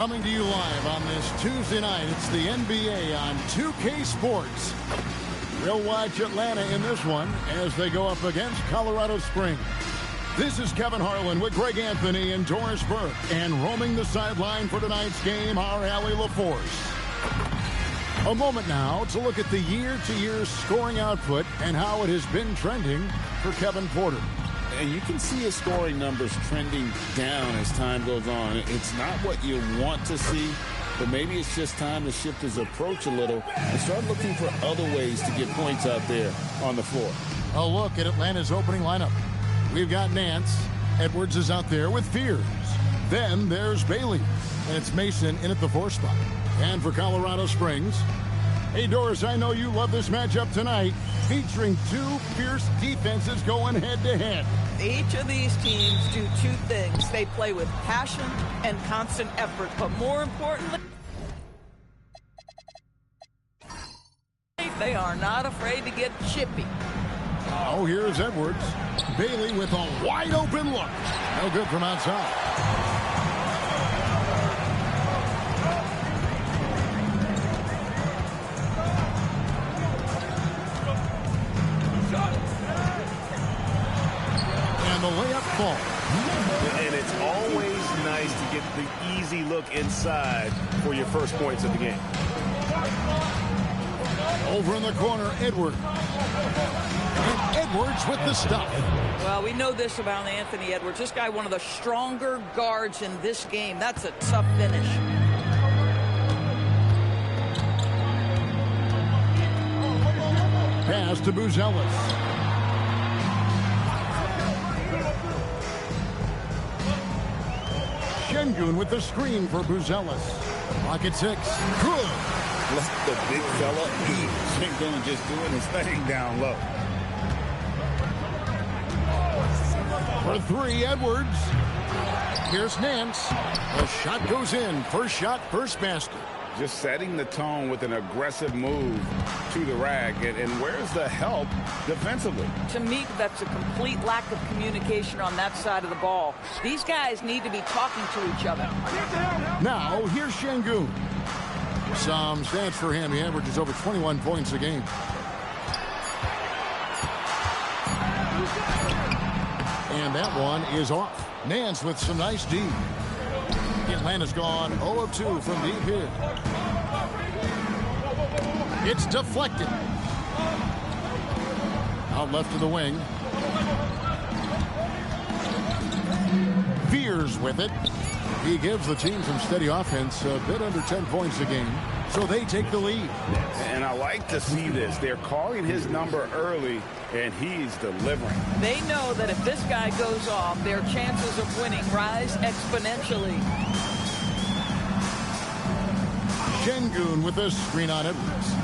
Coming to you live on this Tuesday night, it's the NBA on 2K Sports. We'll watch Atlanta in this one as they go up against Colorado Springs. This is Kevin Harlan with Greg Anthony and Doris Burke. And roaming the sideline for tonight's game, our Allie LaForce. A moment now to look at the year-to-year scoring output and how it has been trending for Kevin Porter. And you can see his scoring numbers trending down as time goes on. It's not what you want to see, but maybe it's just time to shift his approach a little and start looking for other ways to get points out there on the floor. A look at Atlanta's opening lineup. We've got Nance. Edwards is out there with Fears. Then there's Bailey. And it's Mason in at the 4 spot. And for Colorado Springs, hey, Doris, I know you love this matchup tonight, featuring two fierce defenses going head-to-head. Each of these teams do two things. They play with passion and constant effort, but more importantly, they are not afraid to get chippy. Oh, here's Edwards. Bailey with a wide-open look. No good from outside. The layup ball. And it's always nice to get the easy look inside for your first points of the game. Over in the corner, Edwards. And Edwards with the stuff. Well, we know this about Anthony Edwards. This guy, one of the stronger guards in this game. That's a tough finish. Pass to Buzelis. Şengün with the screen for Buzelis. Clock at 6. Good. Let the big fella eat. Şengün just doing his thing down low. For 3, Edwards. Here's Nance. The shot goes in. First shot, first basket. Just setting the tone with an aggressive move to the rack. And where's the help defensively? To me, that's a complete lack of communication on that side of the ball. These guys need to be talking to each other. Now, here's Şengün. Some stats for him. He averages over 21 points a game. And that one is off. Nance with some nice D. Atlanta's gone 0 of 2 from deep here. It's deflected. Out left to the wing. Fears with it. He gives the team some steady offense, a bit under 10 points a game. So they take the lead. And I like to see this. They're calling his number early, and he's delivering. They know that if this guy goes off, their chances of winning rise exponentially. Şengün with a screen on Edwards.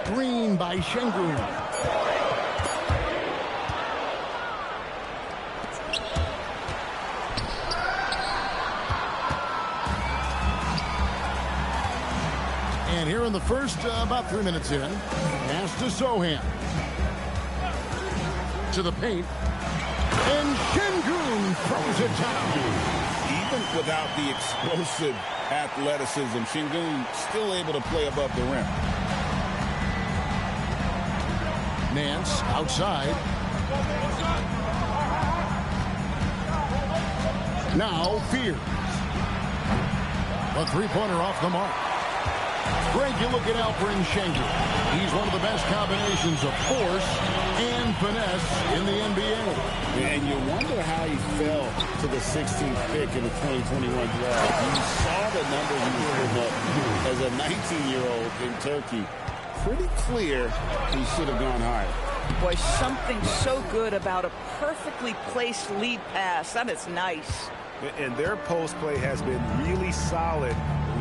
Screen by Şengün. And here in the first, about 3 minutes in, pass to Sohan. To the paint. And Şengün throws it down. Even without the explosive athleticism, Şengün still able to play above the rim. Nance outside. Now Fears. A three-pointer off the mark. Greg, you look at Alperen Şengün. He's one of the best combinations of force and finesse in the NBA. And you wonder how he fell to the 16th pick in the 2021 draft. You saw the numbers he was putting up as a 19-year-old in Turkey. Pretty clear he should have gone higher. Boy, something so good about a perfectly placed lead pass. That is nice. And their post play has been really solid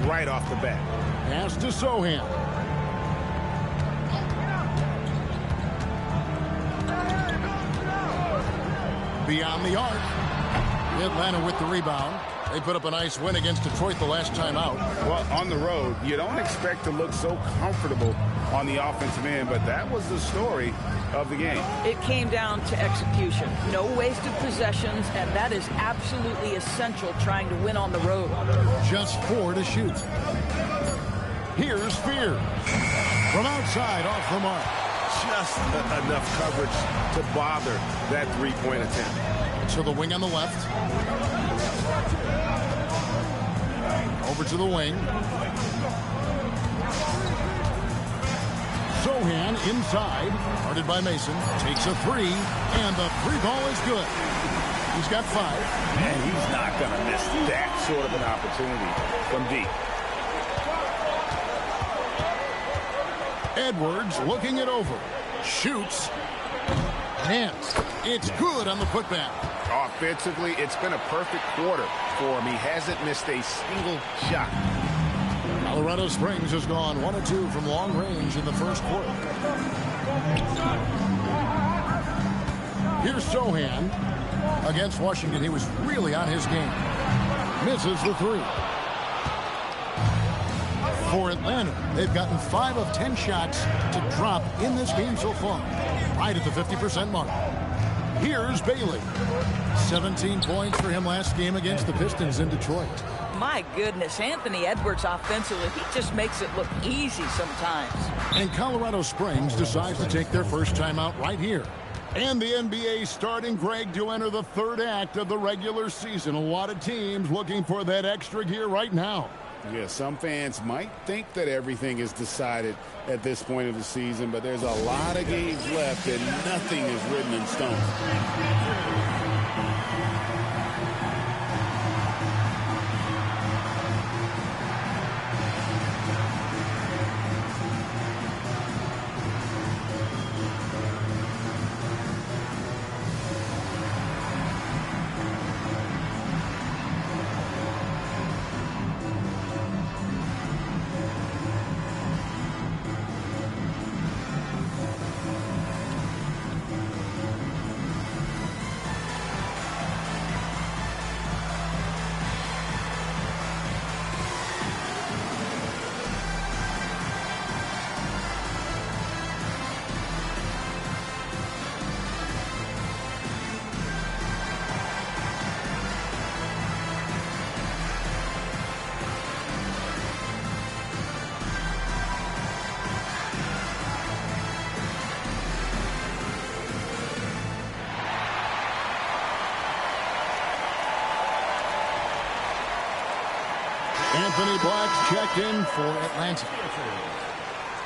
right off the bat. Pass to Sohan. Beyond the arc. Atlanta with the rebound. They put up a nice win against Detroit the last time out. Well, on the road, you don't expect to look so comfortable on the offensive end, but that was the story of the game. It came down to execution. No wasted possessions, and that is absolutely essential trying to win on the road. Just 4 to shoot. Here's Spears. From outside, off the mark. Just enough coverage to bother that three-point attempt. To the wing on the left. Over to the wing. Sohan inside. Guarded by Mason. Takes a three. And the three ball is good. He's got 5. And he's not going to miss that sort of an opportunity from deep. Edwards looking it over. Shoots. Hands. It's good on the putback. Offensively, it's been a perfect quarter for him. He hasn't missed a single shot. Colorado Springs has gone 1 of 2 from long range in the first quarter. Here's Sohan. Against Washington, he was really on his game. Misses the 3. For Atlanta, they've gotten 5 of 10 shots to drop in this game so far. Right at the 50% mark. Here's Bailey. 17 points for him last game against the Pistons in Detroit. My goodness, Anthony Edwards offensively, he just makes it look easy sometimes. And Colorado Springs decides to take their first timeout right here. And the NBA starting, Greg, to enter the third act of the regular season. A lot of teams looking for that extra gear right now. Yeah, some fans might think that everything is decided at this point of the season, but there's a lot of games left and nothing is written in stone. Anthony Black's checked in for Atlanta.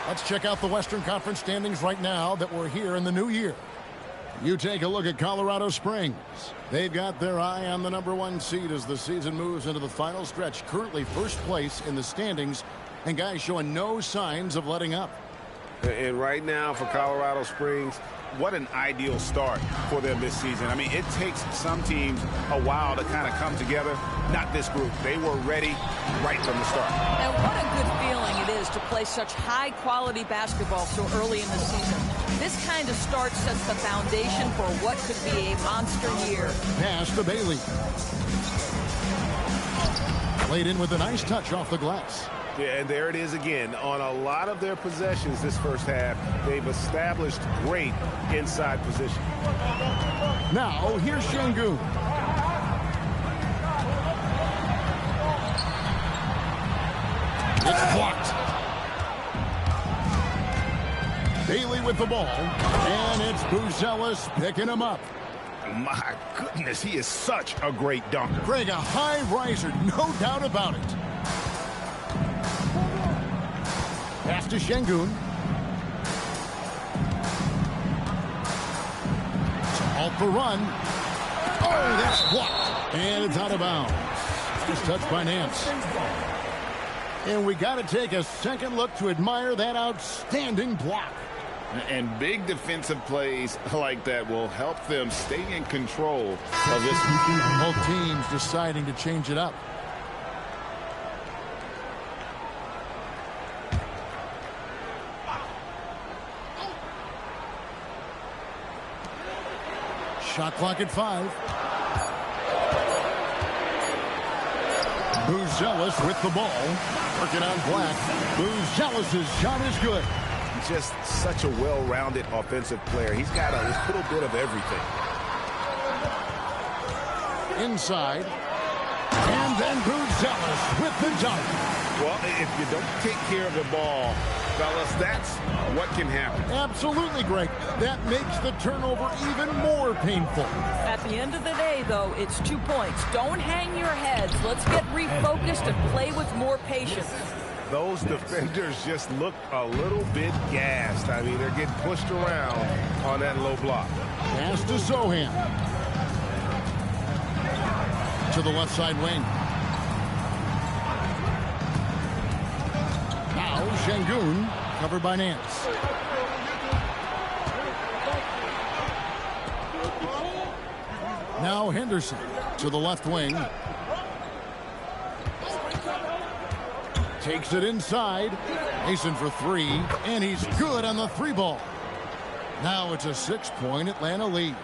Let's check out the Western Conference standings right now that we're here in the new year. You take a look at Colorado Springs. They've got their eye on the #1 seed as the season moves into the final stretch. Currently first place in the standings, and guys showing no signs of letting up. And right now for Colorado Springs, what an ideal start for them this season. I mean, it takes some teams a while to kind of come together. Not this group. They were ready right from the start. And what a good feeling it is to play such high-quality basketball so early in the season. This kind of start sets the foundation for what could be a monster year. Pass to Bailey. Played in with a nice touch off the glass. Yeah, and there it is again. On a lot of their possessions this first half, they've established great inside position. Now, here's Şengün. It's blocked. Bailey with the ball, and it's Buzelis picking him up. My goodness, he is such a great dunker. Greg, a high riser, no doubt about it. Pass to Şengün. Off the run. Oh, that's blocked. And it's out of bounds. Just touched by Nance. And we got to take a second look to admire that outstanding block. And big defensive plays like that will help them stay in control of this. Both teams deciding to change it up. Shot clock at 5. Buzelis with the ball. Working on Black. Buzelis' shot is good. just such a well-rounded offensive player. He's got a little bit of everything. Inside. And then Buzelis with the dunk. Well, if you don't take care of the ball, fellas, that's what can happen. Absolutely, Greg. That makes the turnover even more painful. At the end of the day, though, it's 2 points. Don't hang your heads. Let's get refocused and play with more patience. Those defenders just look a little bit gassed. I mean, they're getting pushed around on that low block. Pass to Sohan. To the left side wing. Now Şengün, covered by Nance. Now Henderson to the left wing. Takes it inside. Mason for three, and he's good on the three ball. Now it's a 6-point Atlanta lead.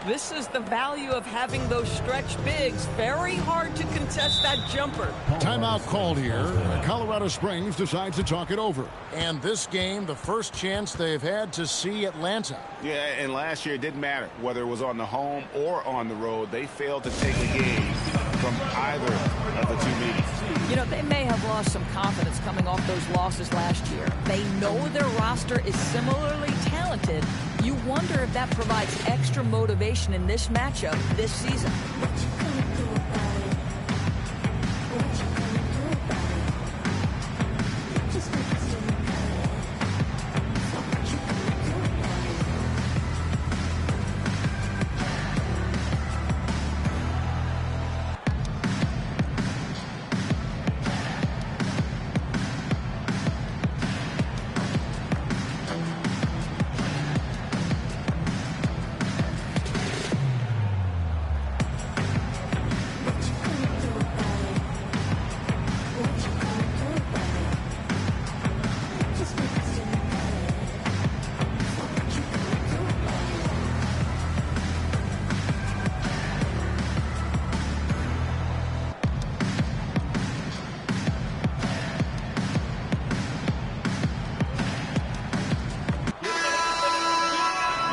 This is the value of having those stretch bigs. Very hard to contest that jumper. Timeout called here. Colorado Springs decides to talk it over. And this game, the first chance they've had to see Atlanta. Yeah, and last year it didn't matter whether it was on the home or on the road. They failed to take a game from either of the two meetings. You know, they may have lost some confidence coming off those losses last year. They know their roster is similarly talented. You wonder if that provides extra motivation in this matchup this season.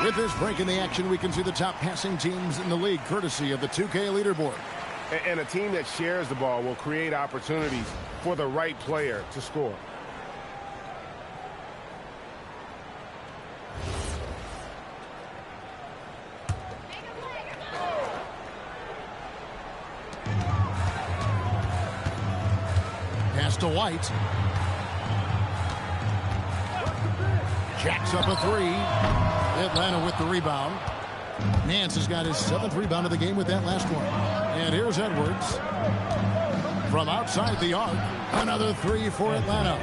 With this break in the action, we can see the top passing teams in the league, courtesy of the 2K leaderboard. And a team that shares the ball will create opportunities for the right player to score. Pass to White. Jacks up a three. Atlanta with the rebound. Nance has got his 7th rebound of the game with that last one. And here's Edwards. From outside the arc, another three for Atlanta.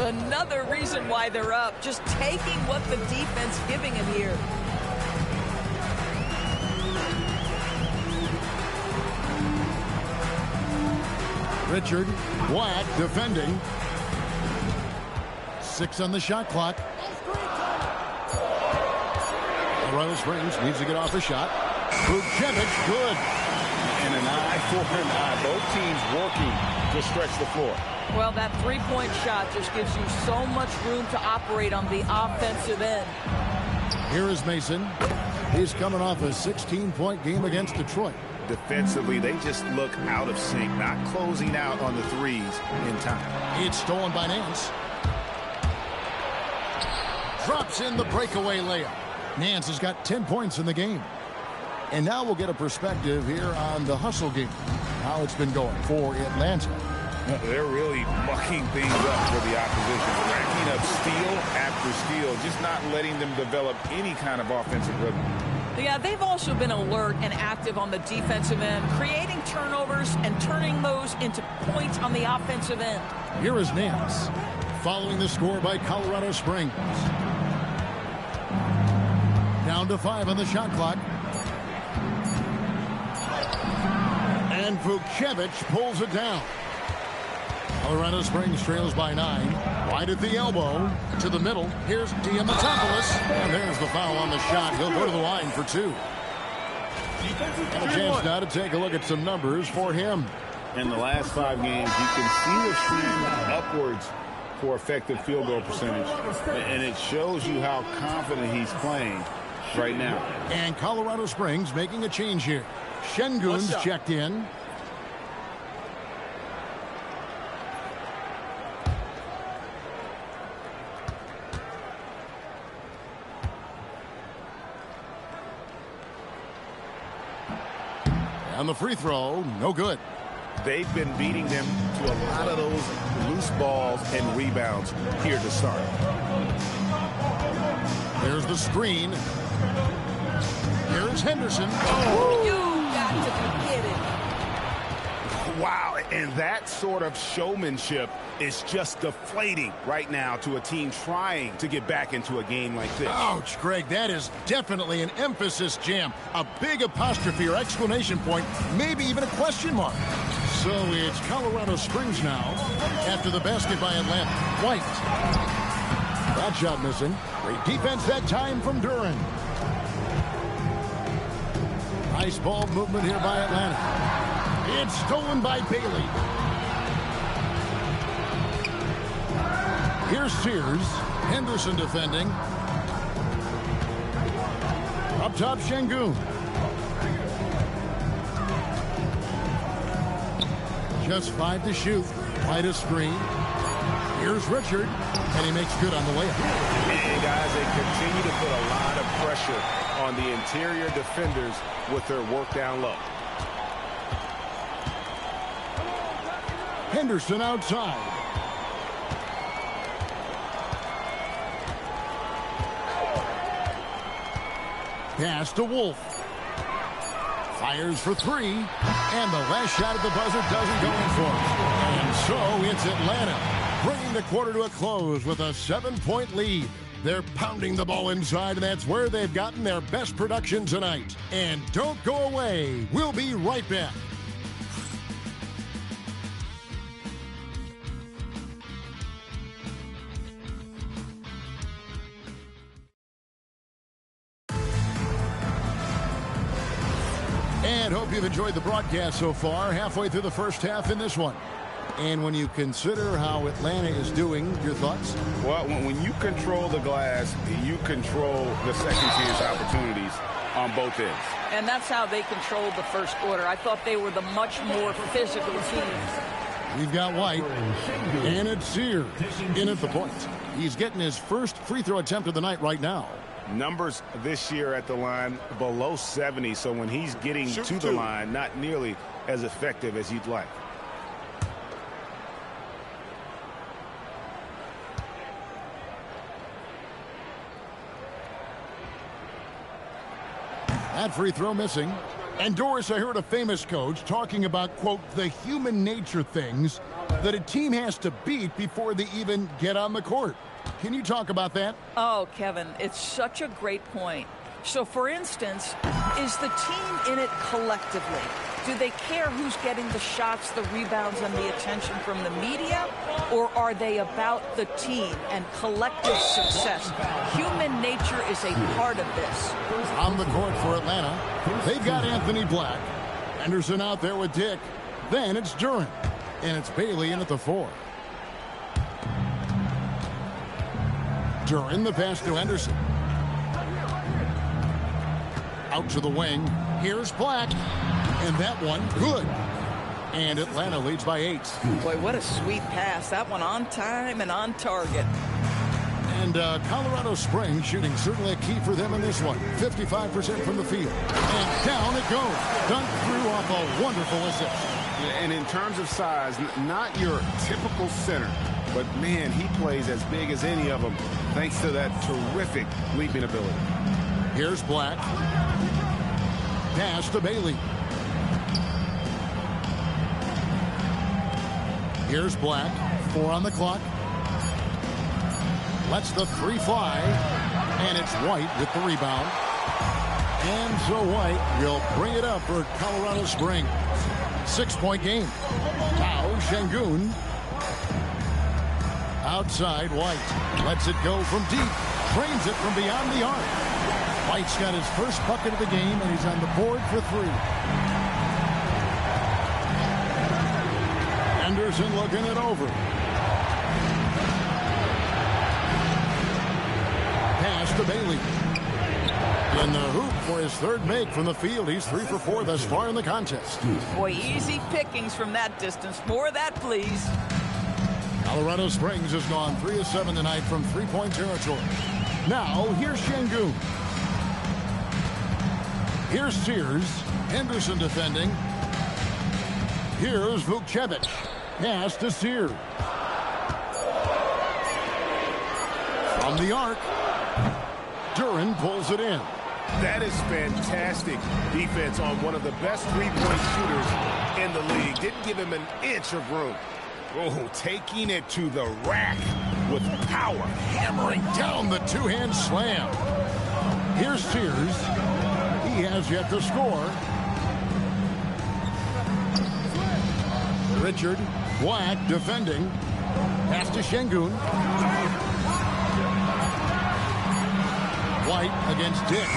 Another reason why they're up. Just taking what the defense giving him here. Richard, Black defending. 6 on the shot clock. Colorado Springs needs to get off a shot. Buzelis, good. And an eye for an eye. Both teams working to stretch the floor. Well, that three-point shot just gives you so much room to operate on the offensive end. Here is Mason. He's coming off a 16-point game against Detroit. Defensively, they just look out of sync, not closing out on the threes in time. It's stolen by Nance. Drops in the breakaway layup. Nance has got 10 points in the game. And now we'll get a perspective here on the hustle game. How it's been going for Atlanta. They're really mucking things up for the opposition. Racking up steal after steal, just not letting them develop any kind of offensive rhythm. Yeah, they've also been alert and active on the defensive end, creating turnovers and turning those into points on the offensive end. Here is Nance, following the score by Colorado Springs. Down to 5 on the shot clock. And Buzelis pulls it down. Colorado Springs trails by 9. Wide at the elbow. To the middle. Here's Diamatopoulos. And there's the foul on the shot. He'll go to the line for 2. And a chance now to take a look at some numbers for him. In the last 5 games, you can see the trend upwards for effective field goal percentage. And it shows you how confident he's playing right now. And Colorado Springs making a change here. Şengün's checked in. And the free throw, no good. They've been beating them to a lot of those loose balls and rebounds here to start. There's the screen. Here's Henderson. Oh, you got to be kidding. Wow, and that sort of showmanship is just deflating right now to a team trying to get back into a game like this. Ouch, Greg, that is definitely an emphasis jam. A big apostrophe or exclamation point, maybe even a question mark. So it's Colorado Springs now after the basket by Atlanta. White. That shot missing. Great defense that time from Duran. Nice ball movement here by Atlanta. It's stolen by Bailey. Here's Sears. Henderson defending. Up top, Şengün. Just 5 to shoot. Quite a screen. Here's Richard, and he makes good on the layup. And guys, they continue to put a lot of pressure on the interior defenders with their work down low. Henderson outside. Pass to Wolf. Fires for 3. And the last shot at the buzzer doesn't go in for him. And so it's Atlanta, bringing the quarter to a close with a 7-point lead. They're pounding the ball inside, and that's where they've gotten their best production tonight. And don't go away. We'll be right back. And hope you've enjoyed the broadcast so far. Halfway through the first half in this one. And when you consider how Atlanta is doing, your thoughts? Well, when you control the glass, you control the second chance opportunities on both ends. And that's how they controlled the first quarter. I thought they were the much more physical team. We've got White, and it's Sears in at the point. He's getting his first free throw attempt of the night right now. Numbers this year at the line below 70, so when he's getting to the line, not nearly as effective as you'd like. That free throw missing. And Doris, I heard a famous coach talking about, quote, the human nature things that a team has to beat before they even get on the court. Can you talk about that? Oh, Kevin, it's such a great point. So, for instance, is the team in it collectively? Do they care who's getting the shots, the rebounds, and the attention from the media? Or are they about the team and collective success? Human nature is a part of this. On the court for Atlanta, they've got Anthony Black. Henderson out there with Dick. Then it's Duran. And it's Bailey in at the 4. Duran, the pass to Henderson. Out to the wing. Here's Black. And that one, good. And Atlanta leads by 8. Boy, what a sweet pass. That one on time and on target. And Colorado Springs shooting certainly a key for them in this one. 55% from the field. And down it goes. Dunked through off a wonderful assist. And in terms of size, not your typical center. But, man, he plays as big as any of them thanks to that terrific leaping ability. Here's Black. Pass to Bailey. Here's Black. 4 on the clock. Lets the 3 fly. And it's White with the rebound. And so White will bring it up for Colorado Springs. 6-point game. Now Şengün. Outside White. Lets it go from deep. Trains it from beyond the arc. White's got his first bucket of the game, and he's on the board for 3. Henderson looking it over. to Bailey. In the hoop for his third make from the field. He's 3 for 4 thus far in the contest. Boy, easy pickings from that distance. More of that, please. Colorado Springs has gone 3 of 7 tonight from three-point territory. Now, here's Şengün. Here's Sears. Henderson defending. Here's Vukcevic. Pass to Sears. From the arc. Duran pulls it in. That is fantastic defense on one of the best three-point shooters in the league. Didn't give him an inch of room. Oh, taking it to the rack with power. Hammering down the two-hand slam. Here's Sears. He has yet to score. Richard Black defending. Pass to Şengün. White against Dick.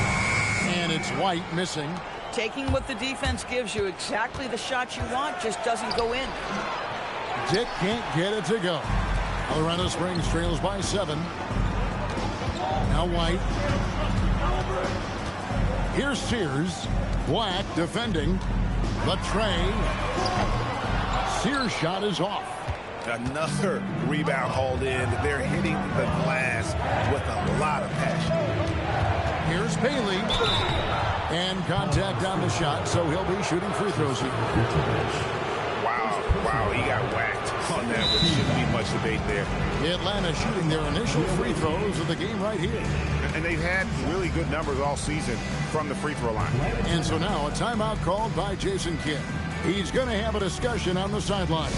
And it's White missing. Taking what the defense gives you, exactly the shot you want, just doesn't go in. Dick can't get it to go. Colorado Springs trails by 7. Now White. Here's Sears. Black defending. The tray. Sears' shot is off. Another rebound hauled in. They're hitting the glass with a lot of passion. Here's Bailey. And contact on the shot, so he'll be shooting free throws here. Wow, he got whacked on that one. Shouldn't be much debate there. Atlanta shooting their initial free throws of the game right here. And they've had really good numbers all season from the free throw line. And so now a timeout called by Jason Kidd. He's going to have a discussion on the sideline.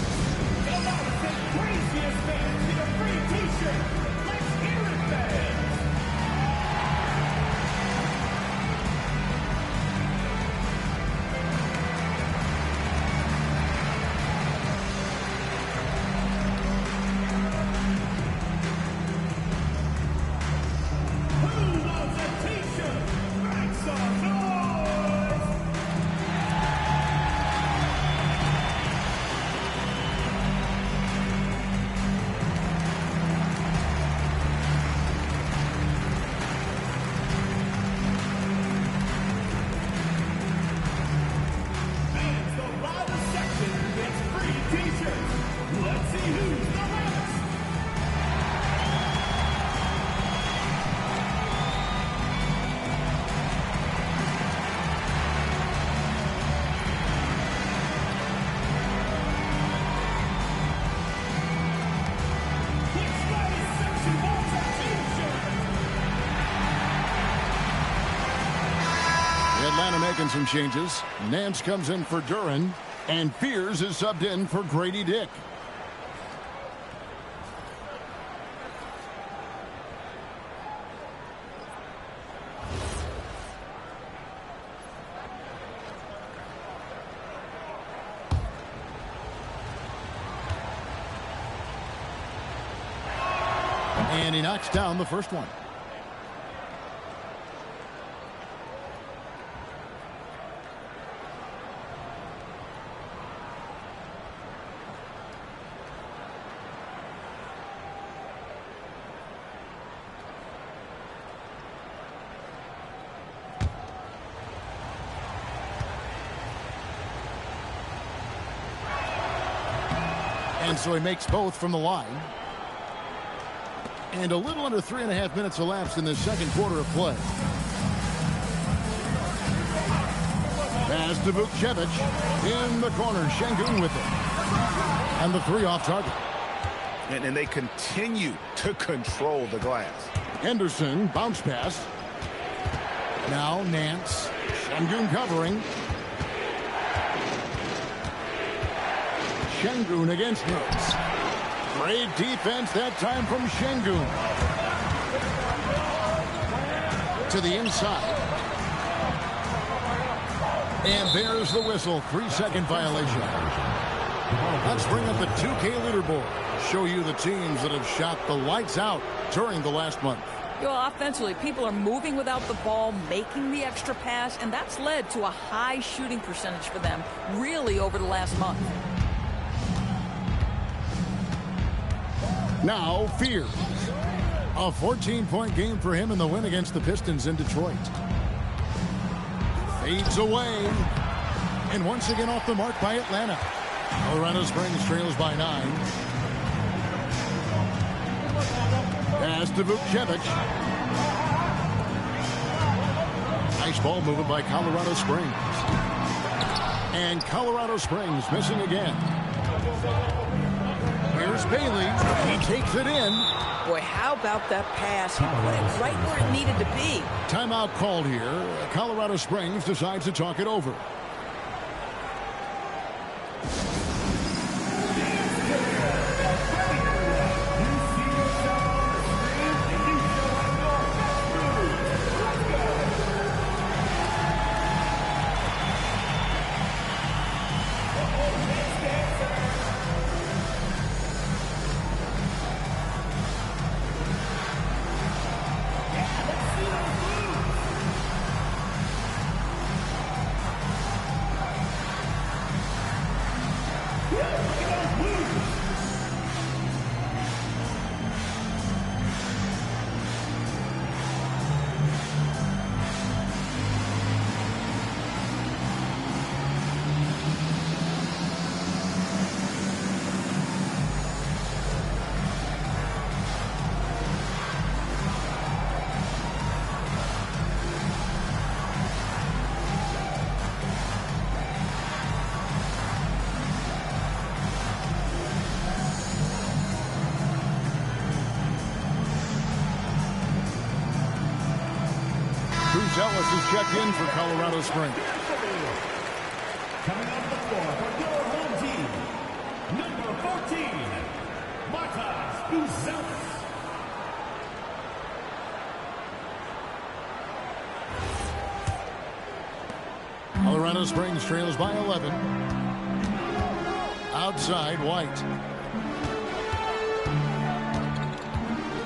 Atlanta making some changes. Nance comes in for Duran, and Fears is subbed in for Grady Dick. And he knocks down the first one. And so he makes both from the line. And a little under 3.5 minutes elapsed in the second quarter of play. Pass to Vukcevic in the corner. Şengün with it. And the three off target. And they continue to control the glass. Henderson, bounce pass. Now Nance. Şengün covering. Şengün against Nance. Great defense that time from Şengün. To the inside. And there's the whistle. 3-second violation. Let's bring up the 2K leaderboard. Show you the teams that have shot the lights out during the last month. You know, offensively, people are moving without the ball, making the extra pass, and that's led to a high shooting percentage for them, really, over the last month. Now, Fears. A 14-point game for him in the win against the Pistons in Detroit. Fades away. And once again off the mark by Atlanta. Colorado Springs trails by 9. Pass to Vukcevic. Nice ball movement by Colorado Springs. And Colorado Springs missing again. Here's Bailey. He takes it in. Boy, how about that pass? He put it right where it needed to be. Timeout called here. Colorado Springs decides to talk it over. Ellis is checked in for Colorado Springs. Coming off the floor for your home team, number 14, Matas Buzelis. Colorado Springs trails by 11. Outside, White.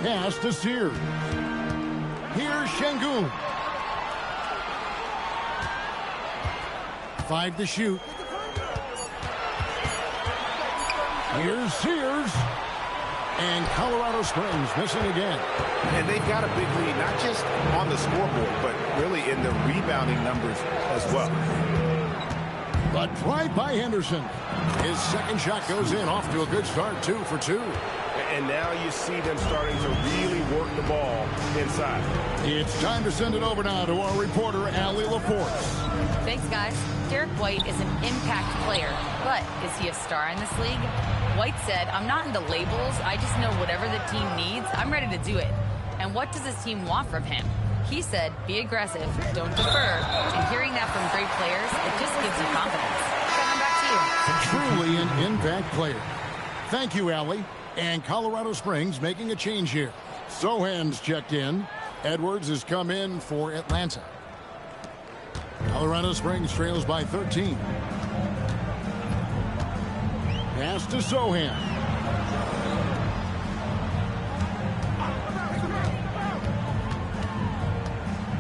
Pass to Sears. Here's Şengün. 5 to shoot. Here's Sears. And Colorado Springs missing again. And they've got a big lead, not just on the scoreboard, but really in the rebounding numbers as well. But drive by Henderson. His second shot goes in, off to a good start, 2 for 2. And now you see them starting to really work the ball inside. It's time to send it over now to our reporter, Allie LaForce. Thanks, guys. Derek White is an impact player, but is he a star in this league? White said, "I'm not into labels. I just know whatever the team needs, I'm ready to do it. And what does this team want from him?" He said, "Be aggressive, don't defer." And hearing that from great players, it just gives you confidence. Kevin, back to you. Truly an impact player. Thank you, Allie. And Colorado Springs making a change here. Sohan's checked in. Edwards has come in for Atlanta. Colorado Springs trails by 13. Pass to Sohan.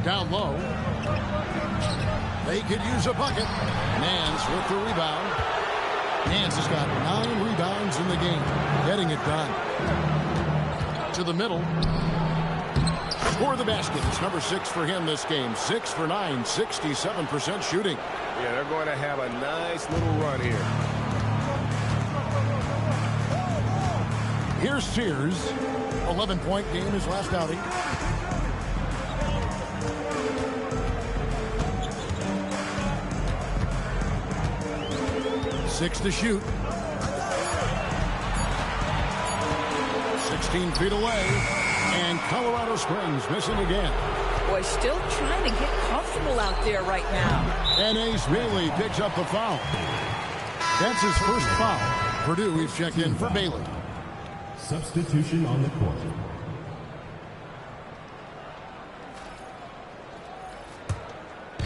Down low. They could use a bucket. Nance with the rebound. Nance has got 9 rebounds in the game. Getting it done. To the middle. Score the basket. It's number 6 for him this game. 6 for 9, 67% shooting. Yeah, they're going to have a nice little run here. Here's Sears. 11-point game his last outing. Six to shoot. 16 feet away. And Colorado Springs missing again. Boy, still trying to get comfortable out there right now. And Ace Bailey picks up the foul. That's his first foul. Purdue is checked in for Bailey. Substitution on the court.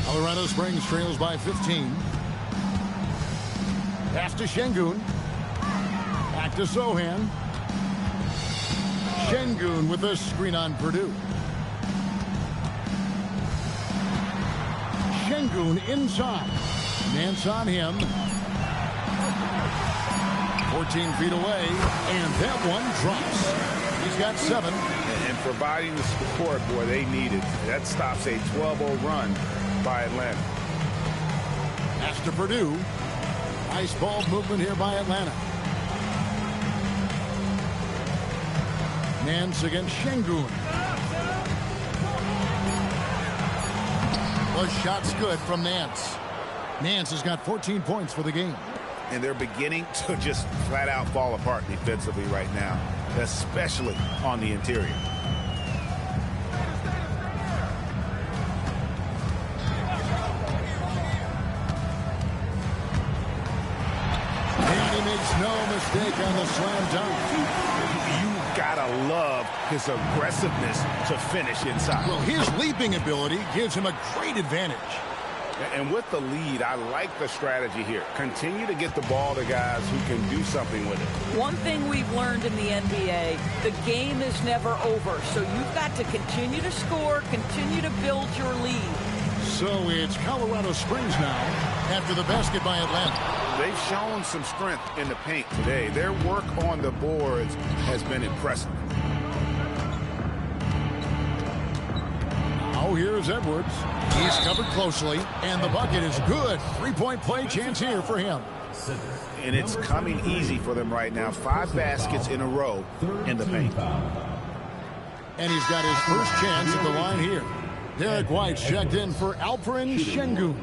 Colorado Springs trails by 15. Pass to Şengün. Back to Sohan. Şengün with a screen on Purdue. Şengün inside. Nance on him. 14 feet away. And that one drops. He's got 7. and providing the support, boy, they needed. That stops a 12-0 run by Atlanta. Pass to Purdue. Nice ball movement here by Atlanta. Nance against Şengün. The shot's good from Nance. Nance has got 14 points for the game. And they're beginning to just flat out fall apart defensively right now, especially on the interior. And he makes no mistake on the slam dunk. You gotta love his aggressiveness to finish inside. Well, his leaping ability gives him a great advantage. And with the lead, I like the strategy here. Continue to get the ball to guys who can do something with it. One thing we've learned in the NBA, the game is never over. So you've got to continue to score, continue to build your lead. So it's Colorado Springs now after the basket by Atlanta. They've shown some strength in the paint today. Their work on the boards has been impressive. Now here's Edwards. He's covered closely, and the bucket is good. Three-point play chance here for him. And it's coming easy for them right now. 5 baskets in a row in the paint. And he's got his first chance at the line here. Derek White's checked in for Alperen Şengün.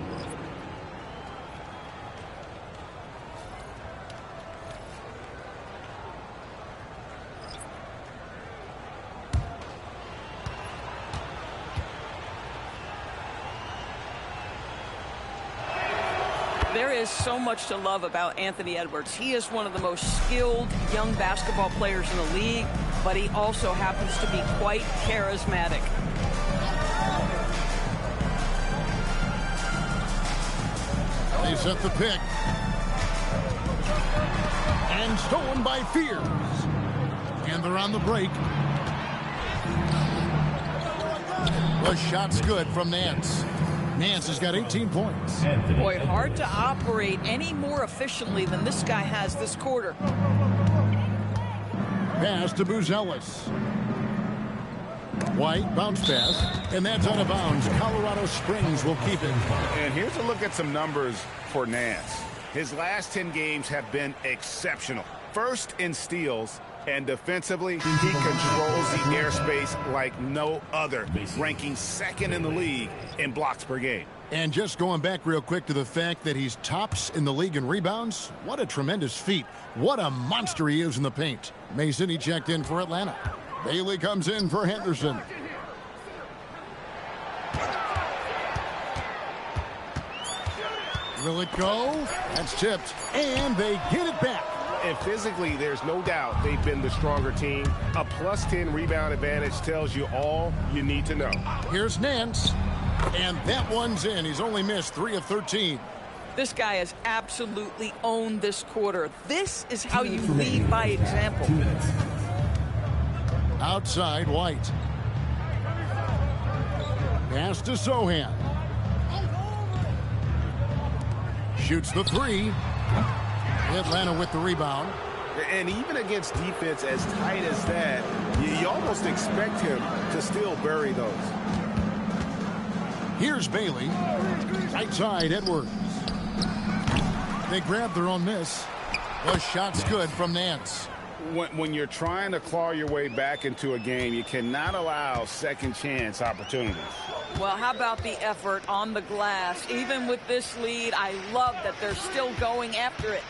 There is so much to love about Anthony Edwards. He is one of the most skilled young basketball players in the league, but he also happens to be quite charismatic. They set the pick. And stolen by Fears. And they're on the break. The shot's good from Nance. Nance has got 18 points. Boy, hard to operate any more efficiently than this guy has this quarter. Pass to Buzelis. White bounce pass, and that's out of bounds. Colorado Springs will keep it. And here's a look at some numbers for Nance. His last 10 games have been exceptional. First in steals, and defensively, he controls the airspace like no other, ranking second in the league in blocks per game. And just going back real quick to the fact that he's tops in the league in rebounds, what a tremendous feat. What a monster he is in the paint. Mason, he checked in for Atlanta. Bailey comes in for Henderson. Will it go? That's tipped. And they get it back. And physically, there's no doubt they've been the stronger team. A plus 10 rebound advantage tells you all you need to know. Here's Nance. And that one's in. He's only missed 3 of 13. This guy has absolutely owned this quarter. This is how you lead by example. Outside, White. Pass to Sohan. Shoots the 3. Atlanta with the rebound. And even against defense as tight as that, you almost expect him to still bury those. Here's Bailey. Right side, Edwards. They grab their own miss. The shot's good from Nance. When you're trying to claw your way back into a game, you cannot allow second chance opportunities. Well, how about the effort on the glass? Even with this lead, I love that they're still going after it.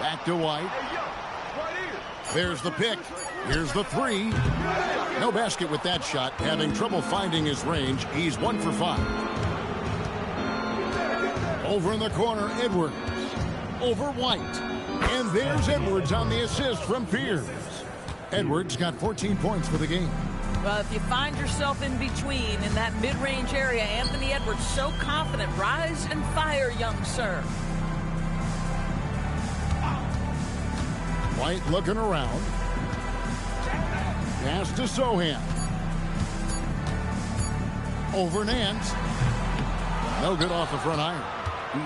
Back to White. There's the pick. Here's the 3. No basket with that shot. Having trouble finding his range. He's 1 for 5. Over in the corner, Edwards. Over White. And there's Edwards on the assist from Fears. Edwards got 14 points for the game. Well, if you find yourself in between in that mid-range area, Anthony Edwards so confident. Rise and fire, young sir. White looking around. Pass to Sohan. Over Nance. No good off the front iron.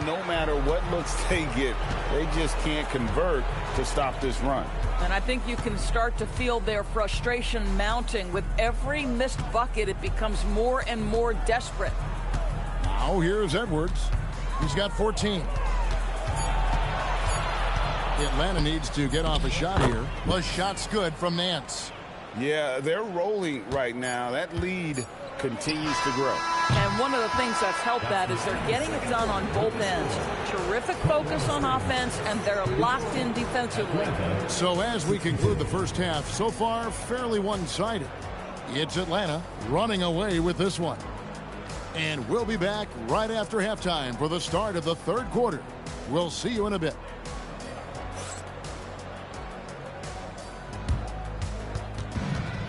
no matter what looks they get, they just can't convert to stop this run. And I think you can start to feel their frustration mounting. With every missed bucket, it becomes more and more desperate. Now here's Edwards. He's got 14. Atlanta needs to get off a shot here. The shot's good from Nance. Yeah, they're rolling right now. That lead continues to grow. And one of the things that's helped that is they're getting it done on both ends. Terrific focus on offense, and they're locked in defensively. So as we conclude the first half, so far fairly one-sided. It's Atlanta running away with this one. And we'll be back right after halftime for the start of the third quarter. We'll see you in a bit.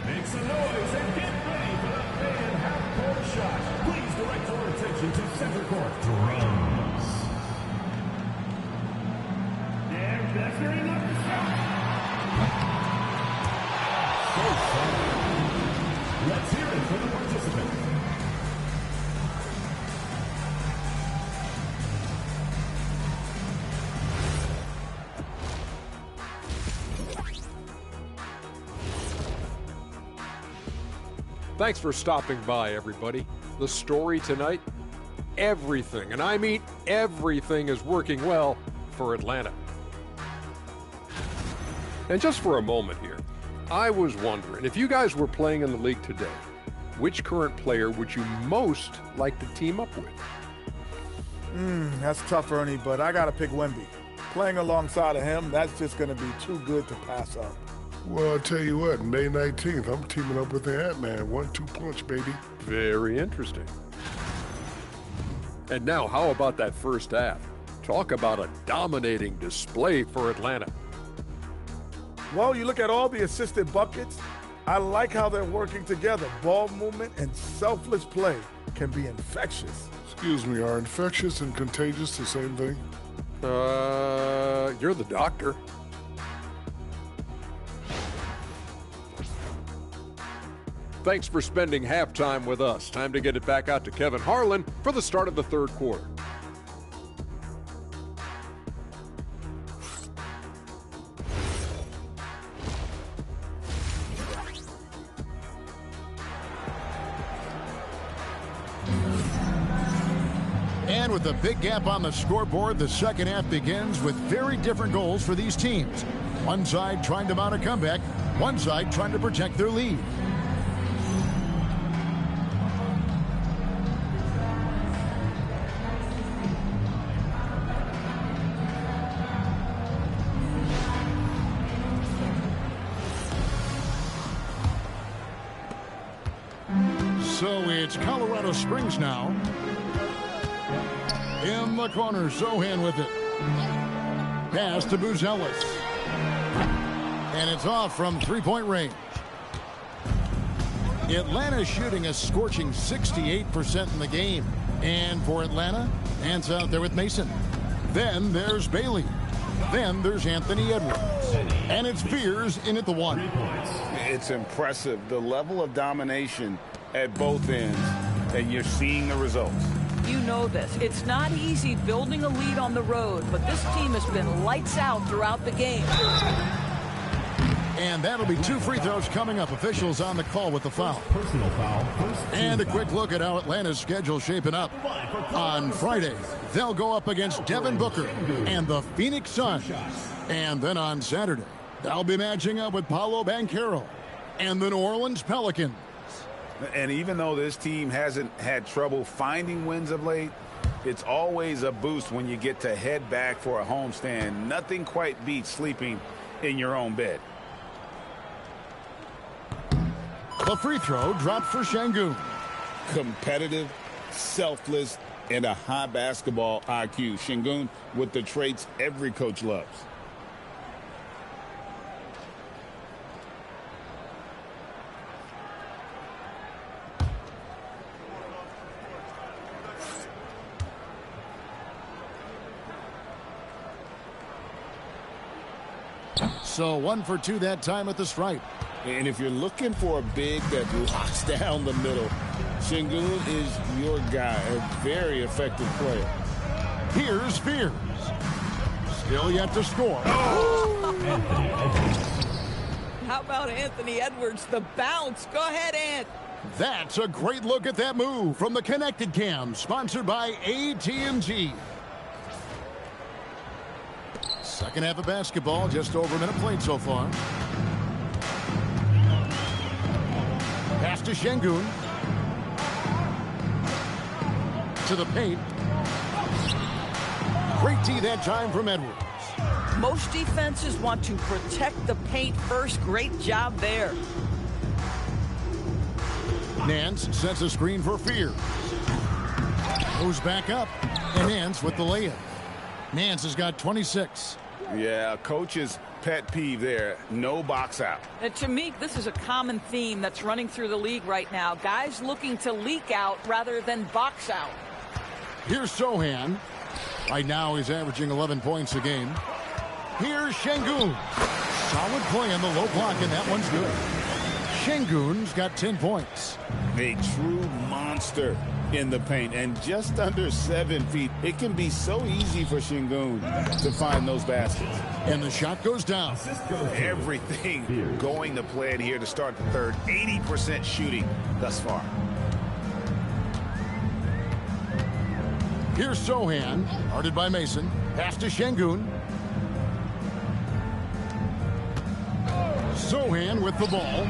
Make some noise and get ready for the fan half-court shot. Please direct your attention to center court. Drums. And measuring up the shot. So fun. Let's hear it for the participants. Thanks for stopping by, everybody. The story tonight, everything, and I mean everything, is working well for Atlanta. And just for a moment here, I was wondering, if you guys were playing in the league today, which current player would you most like to team up with? That's tough, Ernie, but I got to pick Wemby. Playing alongside of him, that's just going to be too good to pass up. Well, I'll tell you what, May 19th, I'm teaming up with the Ant-Man. 1-2 punch, baby. Very interesting. And now, how about that first half? Talk about a dominating display for Atlanta. Well, you look at all the assisted buckets, I like how they're working together. Ball movement and selfless play can be infectious. Excuse me, are infectious and contagious the same thing? You're the doctor. Thanks for spending halftime with us. Time to get it back out to Kevin Harlan for the start of the third quarter. And with a big gap on the scoreboard, the second half begins with very different goals for these teams. One side trying to mount a comeback, one side trying to protect their lead. So it's Colorado Springs now. In the corner, Sohan with it. Pass to Buzelis. And it's off from three-point range. Atlanta shooting a scorching 68% in the game. And for Atlanta, Nance out there with Mason. Then there's Bailey. Then there's Anthony Edwards. And it's Fears in at the one. It's impressive, the level of domination at both ends, and you're seeing the results. You know this. It's not easy building a lead on the road, but this team has been lights out throughout the game. And that'll be two free throws coming up. Officials on the call with the foul. Personal foul. And a quick look at how Atlanta's schedule shaping up. On Friday, they'll go up against Devin Booker and the Phoenix Suns. And then on Saturday, they'll be matching up with Paolo Banchero and the New Orleans Pelicans. And even though this team hasn't had trouble finding wins of late, it's always a boost when you get to head back for a homestand. Nothing quite beats sleeping in your own bed. The free throw dropped for Şengün. Competitive, selfless, and a high basketball IQ. Şengün with the traits every coach loves. So 1 for 2 that time at the stripe. And if you're looking for a big that locks down the middle, Şengün is your guy, a very effective player. Here's Fears. Still yet to score. How about Anthony Edwards, the bounce? Go ahead, Ant. That's a great look at that move from the Connected Cam, sponsored by AT&T. Second half of basketball, just over a minute played so far. Pass to Şengün. To the paint. Great D that time from Edwards. Most defenses want to protect the paint first. Great job there. Nance sets a screen for Fears. Goes back up, and Nance with the layup. Nance has got 26. Yeah, coach's pet peeve there. No box out. And to me, this is a common theme that's running through the league right now. Guys looking to leak out rather than box out. Here's Sohan. Right now, he's averaging 11 points a game. Here's Şengün. Solid play on the low block, and that one's good. Şengün's got 10 points. A true monster in the paint, and just under 7 feet. It can be so easy for Şengün to find those baskets. And the shot goes down. Everything going to plan here to start the third. 80% shooting thus far. Here's Sohan, guarded by Mason. Pass to Şengün. Sohan with the ball.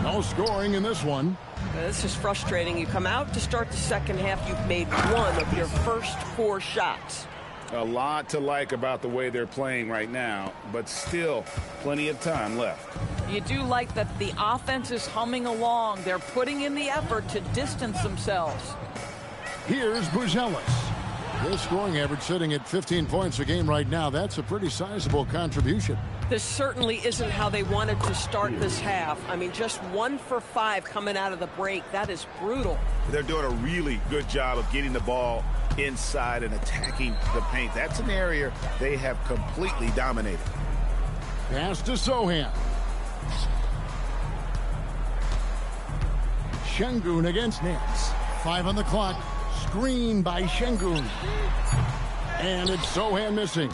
No scoring in this one. This is frustrating. You come out to start the second half, you've made one of your first 4 shots. A lot to like about the way they're playing right now, but still plenty of time left. You do like that the offense is humming along. They're putting in the effort to distance themselves. Here's Buzelis. His scoring average sitting at 15 points a game right now. That's a pretty sizable contribution. This certainly isn't how they wanted to start this half. I mean, just 1 for 5 coming out of the break. That is brutal. They're doing a really good job of getting the ball inside and attacking the paint. That's an area they have completely dominated. Pass to Sohan. Şengün against Nance. 5 on the clock. Screen by Şengün. And it's Sohan missing.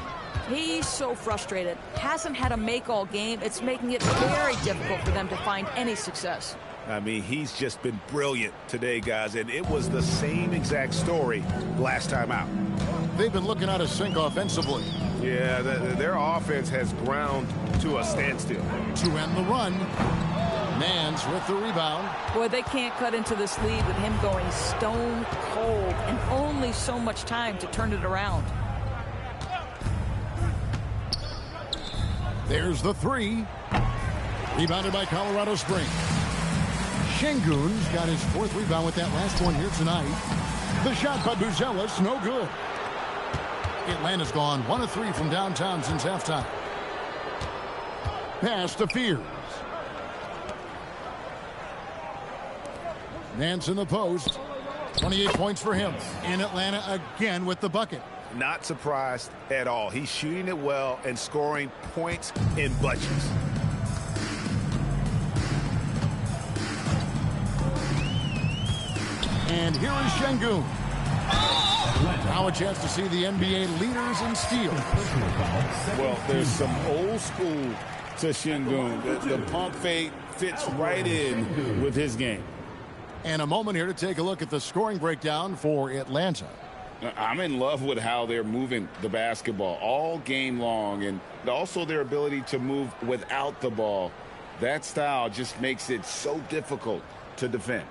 He's so frustrated. Hasn't had a make all game. It's making it very difficult for them to find any success. I mean, he's just been brilliant today, guys, and it was the same exact story last time out. They've been looking out of sync offensively. Yeah, their offense has ground to a standstill. To end the run, Nance with the rebound. Boy, they can't cut into this lead with him going stone cold and only so much time to turn it around. There's the 3. Rebounded by Colorado Springs. Şengün's got his 4th rebound with that last one here tonight. The shot by Buzelis, no good. Atlanta's gone 1 of 3 from downtown since halftime. Pass to Fears. Nance in the post. 28 points for him. And Atlanta again with the bucket. Not surprised at all. He's shooting it well and scoring points in bunches. And here is Şengün. Now a chance to see the NBA leaders in steal. Well, there's some old school to Şengün. The pump fake fits right in with his game. And a moment here to take a look at the scoring breakdown for Atlanta. I'm in love with how they're moving the basketball all game long, and also their ability to move without the ball. That style just makes it so difficult to defend.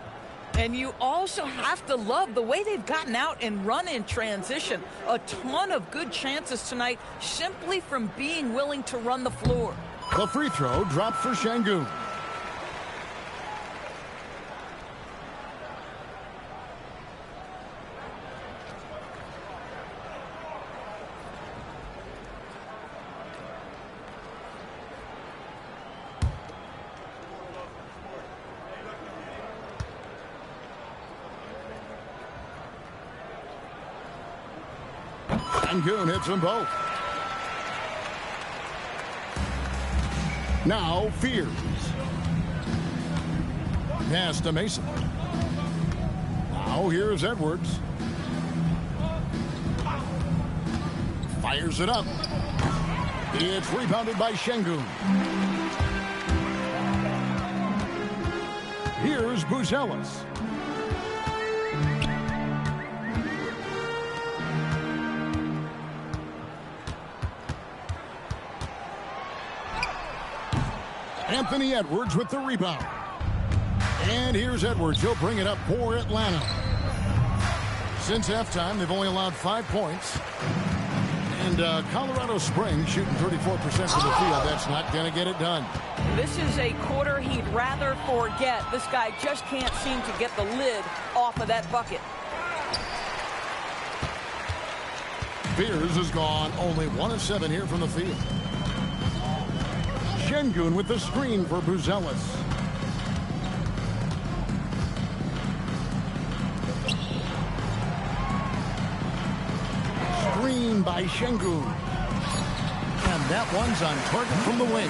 And you also have to love the way they've gotten out and run in transition. A ton of good chances tonight simply from being willing to run the floor. The free throw dropped for Şengün. Şengün hits them both. Now Fears. Pass to Mason. Now here's Edwards. Fires it up. It's rebounded by Şengün. Here's Buzelis. Anthony Edwards with the rebound. And here's Edwards. He'll bring it up for Atlanta. Since halftime, they've only allowed 5 points. And Colorado Springs shooting 34% from the field. That's not going to get it done. This is a quarter he'd rather forget. This guy just can't seem to get the lid off of that bucket. Beers has gone only 1 of 7 here from the field. Şengün with the screen for Buzelis. Screen by Şengün. And that one's on target from the wing.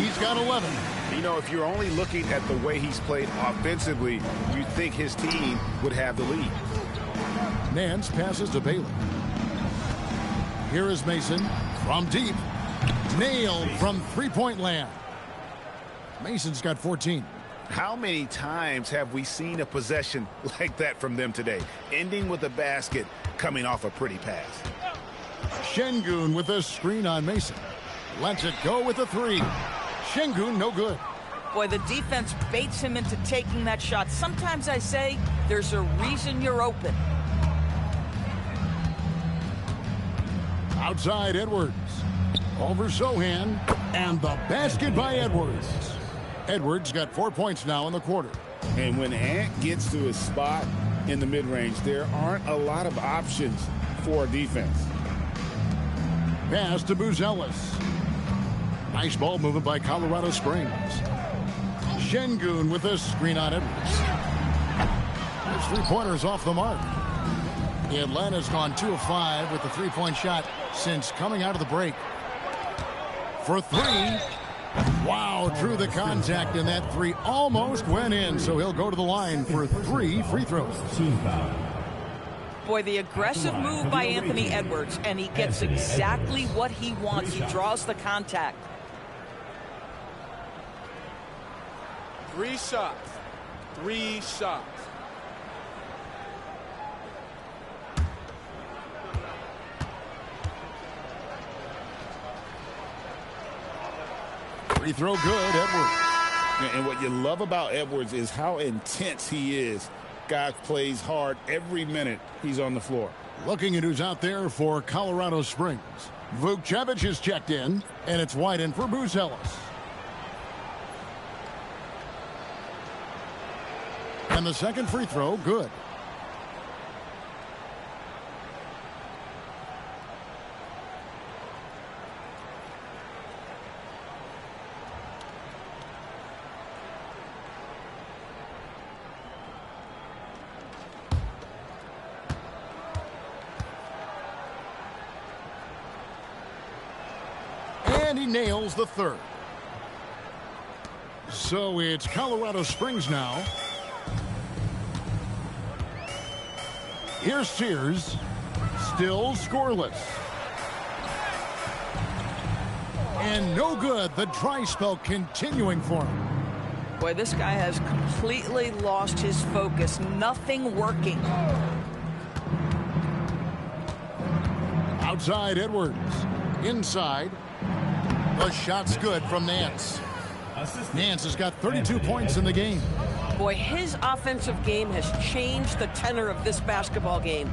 He's got 11. You know, if you're only looking at the way he's played offensively, you'd think his team would have the lead. Nance passes to Bailey. Here is Mason from deep. Nailed from three-point land. Mason's got 14. How many times have we seen a possession like that from them today? Ending with a basket, coming off a pretty pass. Şengün with a screen on Mason. Lets it go with a 3. Şengün, no good. Boy, the defense baits him into taking that shot. Sometimes I say there's a reason you're open. Outside Edwards. Over Sohan. And the basket by Edwards. Edwards got 4 points now in the quarter. And when Ant gets to his spot in the mid-range, there aren't a lot of options for defense. Pass to Buzelis. Nice ball movement by Colorado Springs. Şengün with a screen on Edwards. His three-pointers off the mark. Atlanta's gone 2 of 5 with the three-point shot since coming out of the break. For 3. Wow, through the contact, and that 3 almost went in, so he'll go to the line for 3 free throws. Boy, the aggressive move by Anthony Edwards, and he gets exactly what he wants. He draws the contact. 3 shots. 3 shots. Free throw good, Edwards. And what you love about Edwards is how intense he is. Guy plays hard every minute he's on the floor. Looking at who's out there for Colorado Springs. Vukcevic is checked in, and it's wide in for Buzelis. And the second free throw, good. And he nails the third. So it's Colorado Springs now. Here's Sears. Still scoreless. And no good. The dry spell continuing for him. Boy, this guy has completely lost his focus. Nothing working. Outside Edwards. Inside. The shot's good from Nance. Nance has got 32 points in the game. Boy, his offensive game has changed the tenor of this basketball game.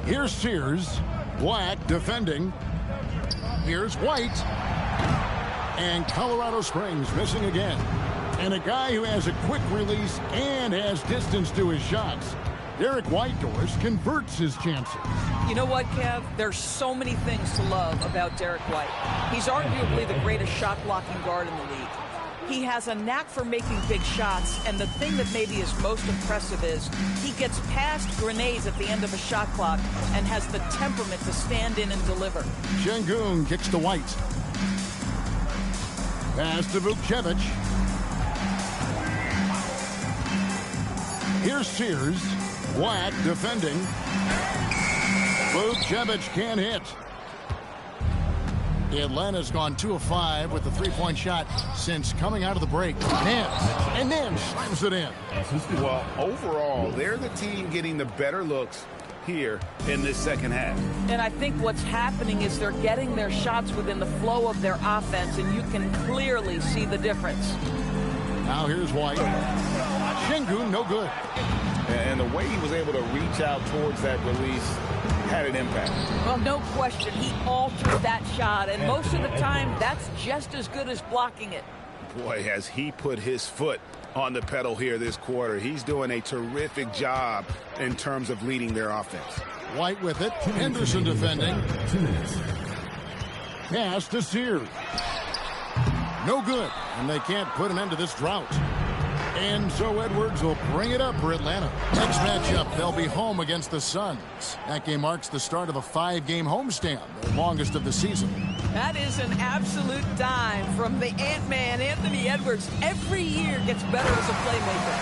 Here's Sears. Black defending. Here's White. And Colorado Springs missing again. And a guy who has a quick release and has distance to his shots. Derek Whitehorse converts his chances. You know what, Kev? There's so many things to love about Derek White. He's arguably the greatest shot-blocking guard in the league. He has a knack for making big shots, and the thing that maybe is most impressive is he gets past grenades at the end of a shot clock and has the temperament to stand in and deliver. Şengün kicks to White. Pass to Vukcevic. Here's Sears. Black defending. Vucevic can't hit. Atlanta's gone 2 of 5 with the three-point shot since coming out of the break. And then slams it in. Well, overall, they're the team getting the better looks here in this second half. And I think what's happening is they're getting their shots within the flow of their offense, and you can clearly see the difference. Now here's White. Şengün, no good. And the way he was able to reach out towards that release had an impact. Well, no question. He altered that shot, and most of the time, that's just as good as blocking it. Boy, has he put his foot on the pedal here this quarter. He's doing a terrific job in terms of leading their offense. White with it. Henderson defending. Pass to Sears. No good. And they can't put an end to this drought. And so Edwards will bring it up for Atlanta. Next matchup, they'll be home against the Suns. That game marks the start of a 5-game homestand, the longest of the season. That is an absolute dime from the Ant-Man, Anthony Edwards. Every year gets better as a playmaker.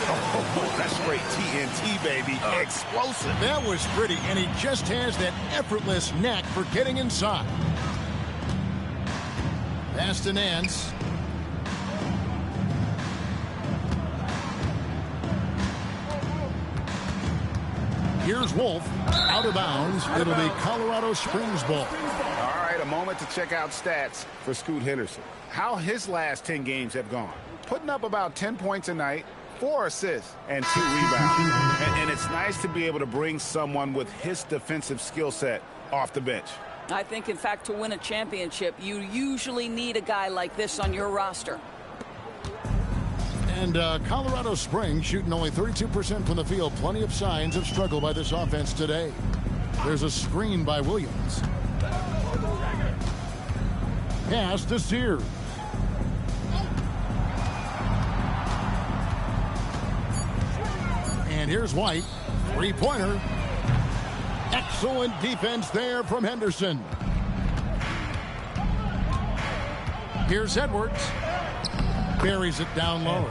Oh, that's straight TNT, baby. Explosive. That was pretty, and he just has that effortless knack for getting inside. Pass to Nance. Here's Wolf, out of bounds. It'll be Colorado Springs ball. All right, a moment to check out stats for Scoot Henderson. How his last 10 games have gone. Putting up about 10 points a night, 4 assists, and 2 rebounds. And it's nice to be able to bring someone with his defensive skill set off the bench. I think, in fact, to win a championship, you usually need a guy like this on your roster. And Colorado Springs shooting only 32% from the field. Plenty of signs of struggle by this offense today. There's a screen by Williams. Pass to Sears. And here's White. Three-pointer. Excellent defense there from Henderson. Here's Edwards. Buries it down low.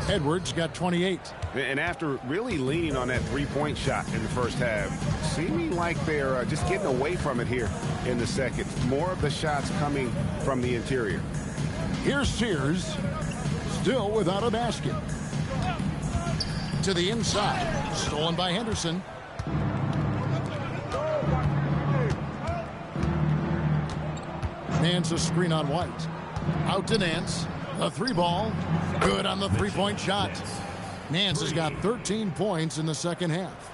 Edwards got 28. And after really leaning on that three-point shot in the first half, seeming like they're just getting away from it here in the second. More of the shots coming from the interior. Here's Sears, still without a basket. To the inside, stolen by Henderson. Nance a screen on White. Out to Nance. A 3-ball. Good on the three-point shot. Nance has got 13 points in the second half.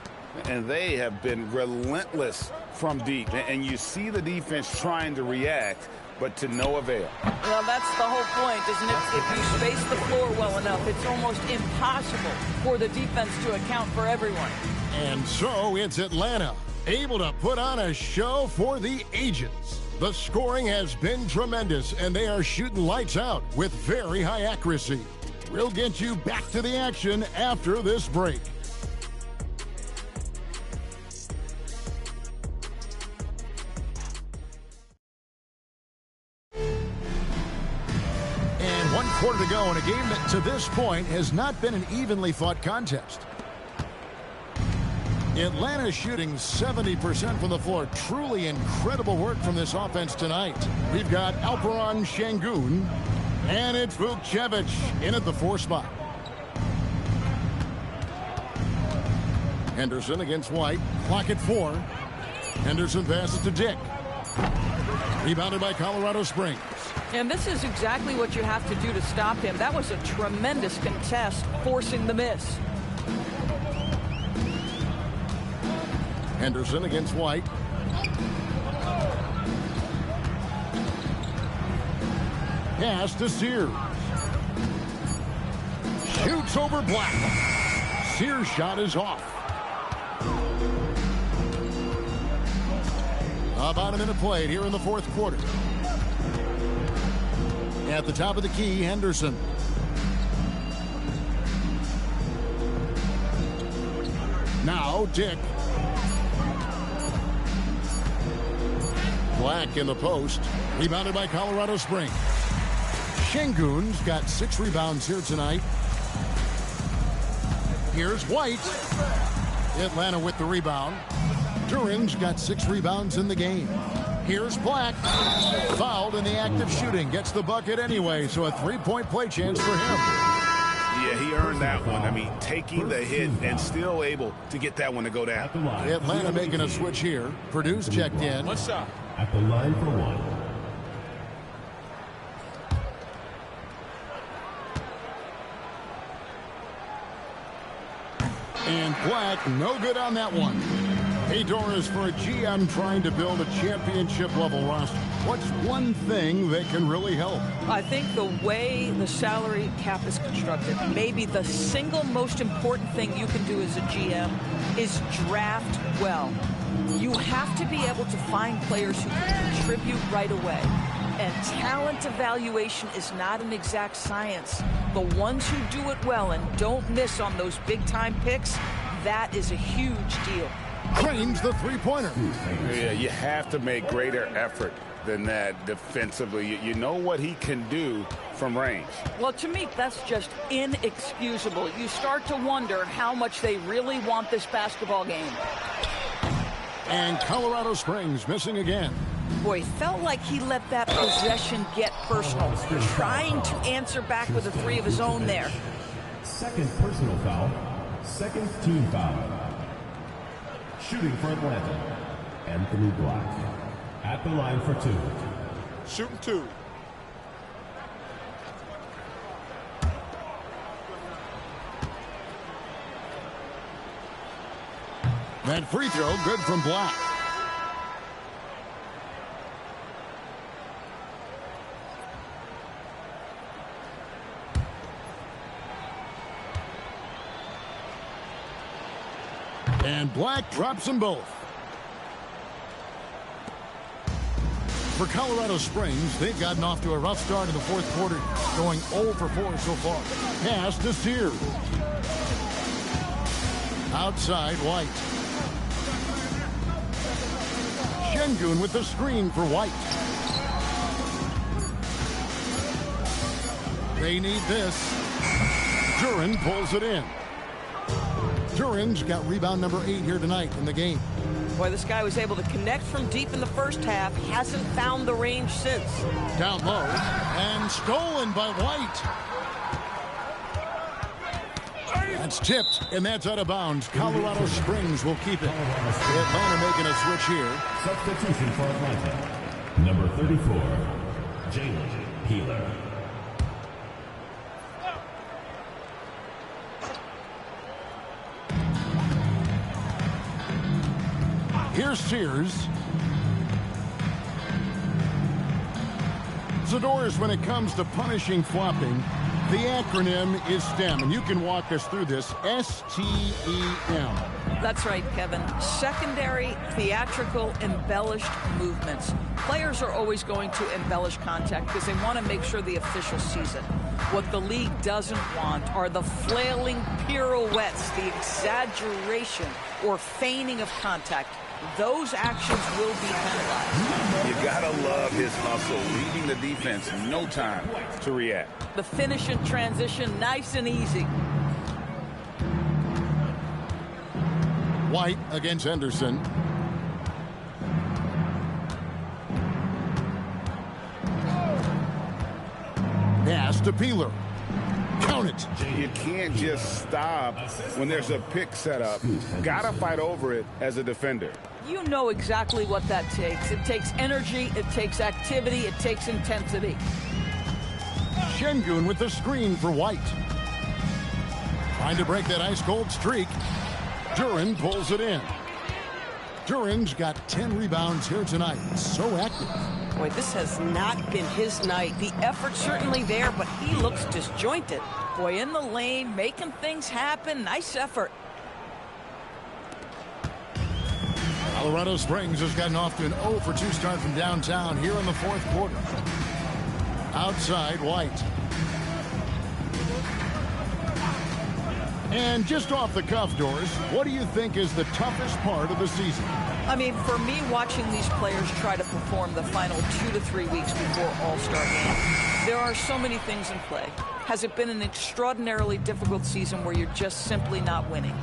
And they have been relentless from deep. And you see the defense trying to react, but to no avail. Well, that's the whole point, isn't it? If you space the floor well enough, it's almost impossible for the defense to account for everyone. And so it's Atlanta, able to put on a show for the ages. The scoring has been tremendous, and they are shooting lights out with very high accuracy. We'll get you back to the action after this break. And 1 quarter to go in a game that to this point has not been an evenly fought contest. Atlanta shooting 70% from the floor. Truly incredible work from this offense tonight. We've got Alperen Şengün, and it's Vucevic in at the 4 spot. Henderson against White. Clock at 4. Henderson passes to Dick. Rebounded by Colorado Springs. And this is exactly what you have to do to stop him. That was a tremendous contest, forcing the miss. Henderson against White. Pass to Sears. Shoots over Black. Sears' shot is off. About a minute played here in the 4th quarter. At the top of the key, Henderson. Now Dick. Black in the post. Rebounded by Colorado Springs. Şengün's got 6 rebounds here tonight. Here's White. Atlanta with the rebound. Duran's got 6 rebounds in the game. Here's Black. Fouled in the act of shooting. Gets the bucket anyway, so a 3-point play chance for him. Yeah, he earned that one. I mean, taking the hit and still able to get that one to go down. Atlanta making a switch here. Purdue's checked in. One shot. At the line for one. And Black, no good on that one. Hey, Doris, for a GM trying to build a championship-level roster, what's one thing that can really help? I think the way the salary cap is constructed, maybe the single most important thing you can do as a GM is draft well. You have to be able to find players who can contribute right away. And talent evaluation is not an exact science. The ones who do it well and don't miss on those big-time picks, that is a huge deal. Crane's the three-pointer. Yeah, you have to make greater effort than that defensively. You know what he can do from range. Well, to me, that's just inexcusable. You start to wonder how much they really want this basketball game. And Colorado Springs missing again. Boy, felt like he let that possession get personal, trying to answer back with a 3 of his own there. Second personal foul. Second team foul. Shooting for Atlanta, Anthony Black. At the line for 2. Shooting 2. That free throw good from Black. And Black drops them both. For Colorado Springs, they've gotten off to a rough start in the fourth quarter, going 0 for 4 so far. Pass to Sears. Outside, White. Şengün with the screen for White. They need this. Duran pulls it in. Duran's got rebound number 8 here tonight in the game. Boy, this guy was able to connect from deep in the first half. Hasn't found the range since. Down low and stolen by White. That's tipped, and that's out of bounds. Colorado Springs will keep it. Atlanta making a switch here. Substitution for Atlanta. Number 34, Jalen Peeler. Here's Sears. Zador's, when it comes to punishing flopping, the acronym is STEM, and you can walk us through this. S-T-E-M. That's right, Kevin. Secondary, theatrical, embellished movements. Players are always going to embellish contact because they want to make sure the official sees it. What the league doesn't want are the flailing pirouettes, the exaggeration or feigning of contact. Those actions will be penalized. You gotta love his hustle, leaving the defense no time to react. The finish in transition, nice and easy. White against Henderson. Pass to Peeler. Count it. You can't just stop when there's a pick set up. Gotta fight over it as a defender. You know exactly what that takes. It takes energy, it takes activity, it takes intensity. Şengün with the screen for White. Trying to break that ice-cold streak. Duran pulls it in. Duran's got 10 rebounds here tonight. So active. Boy, this has not been his night. The effort's certainly there, but he looks disjointed. Boy, in the lane, making things happen. Nice effort. Colorado Springs has gotten off to an 0 for 2 start from downtown here in the fourth quarter. Outside, White. And just off the cuff, Doris, what do you think is the toughest part of the season? I mean, for me, watching these players try to perform the final 2 to 3 weeks before All-Star game, there are so many things in play. Has it been an extraordinarily difficult season where you're just simply not winning?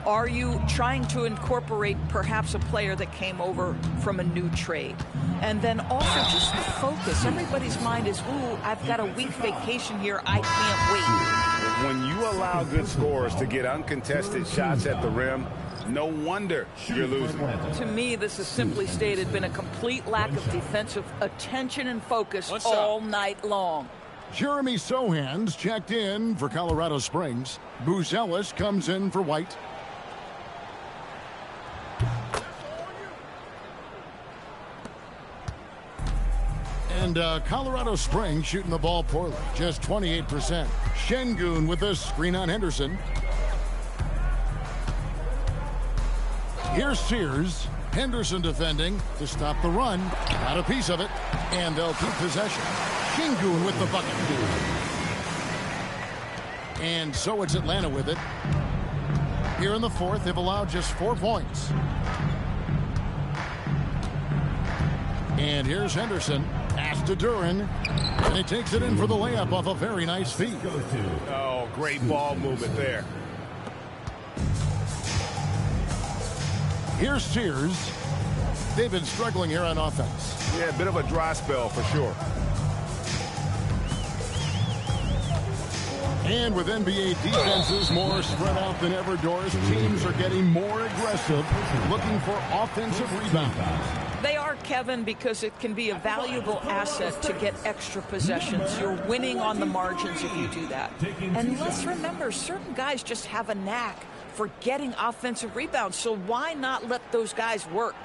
Are you trying to incorporate perhaps a player that came over from a new trade? And then also just the focus. Everybody's mind is, ooh, I've got a week vacation here. I can't wait. When you allow good scorers to get uncontested shots at the rim, no wonder you're losing. To me, this has simply stated been a complete lack of defensive attention and focus all night long. Jeremy Sohan's checked in for Colorado Springs. Buzelis comes in for White. And Colorado Springs shooting the ball poorly, just 28%. Şengün with a screen on Henderson. Here's Sears. Henderson defending to stop the run. Got a piece of it, and they'll keep possession. Şengün with the bucket. And so it's Atlanta with it. Here in the fourth, they've allowed just 4 points. And here's Henderson. Pass to Duran. And he takes it in for the layup off a very nice feed. Oh, great ball movement there. Here's Sears. They've been struggling here on offense. Yeah, a bit of a dry spell for sure. And with NBA defenses more spread out than ever, Doris, teams are getting more aggressive, looking for offensive rebounds. They are, Kevin, because it can be a valuable asset to get extra possessions. You're winning on the margins if you do that. And let's remember, certain guys just have a knack for getting offensive rebounds, so why not let those guys work?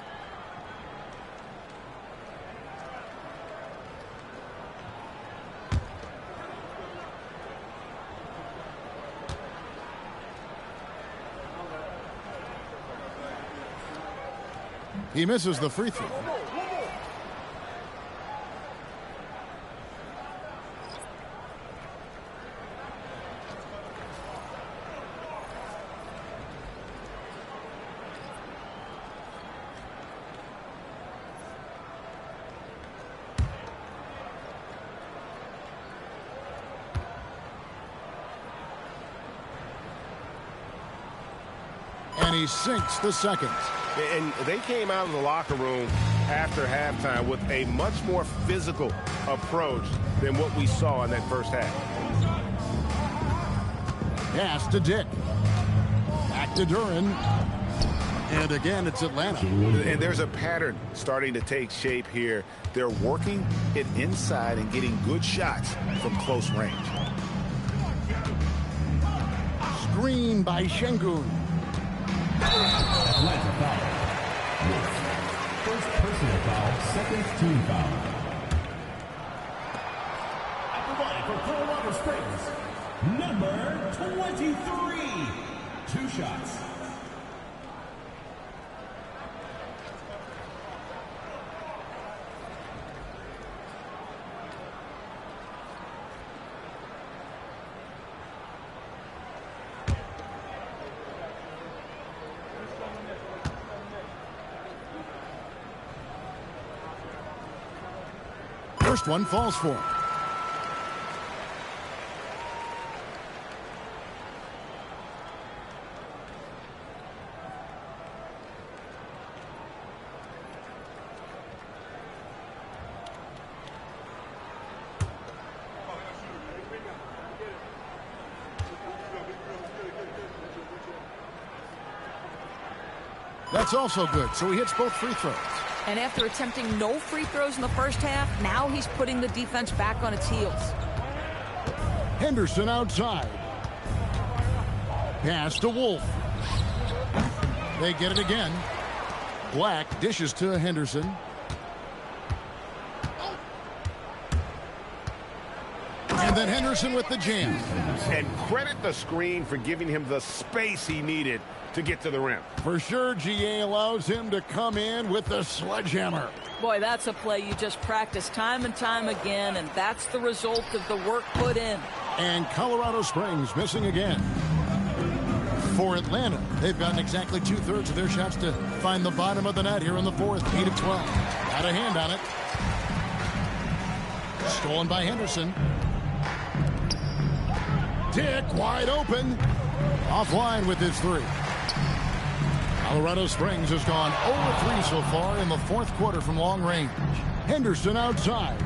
He misses the free throw. And he sinks the second. And they came out of the locker room after halftime with a much more physical approach than what we saw in that first half. Pass to Dick. Back to Duran. And again, it's Atlanta. And there's a pattern starting to take shape here. They're working it inside and getting good shots from close range. Screen by Şengün. Atlanta foul. First personal foul, second team foul. At the line for Colorado Springs, number 23. 2 shots. First one falls for him. That's also good, so he hits both free throws. And after attempting no free throws in the first half, now he's putting the defense back on its heels. Henderson outside. Pass to Wolf. They get it again. Black dishes to Henderson. And then Henderson with the jam. And credit the screen for giving him the space he needed to get to the rim. For sure, GA allows him to come in with the sledgehammer. Boy, that's a play you just practice time and time again, and that's the result of the work put in. And Colorado Springs missing again. For Atlanta, they've gotten exactly 2/3 of their shots to find the bottom of the net here in the fourth. 8 of 12. Got a hand on it. Stolen by Henderson. Dick wide open. Offline with his three. Colorado Springs has gone 0-3 so far in the fourth quarter from long range. Henderson outside.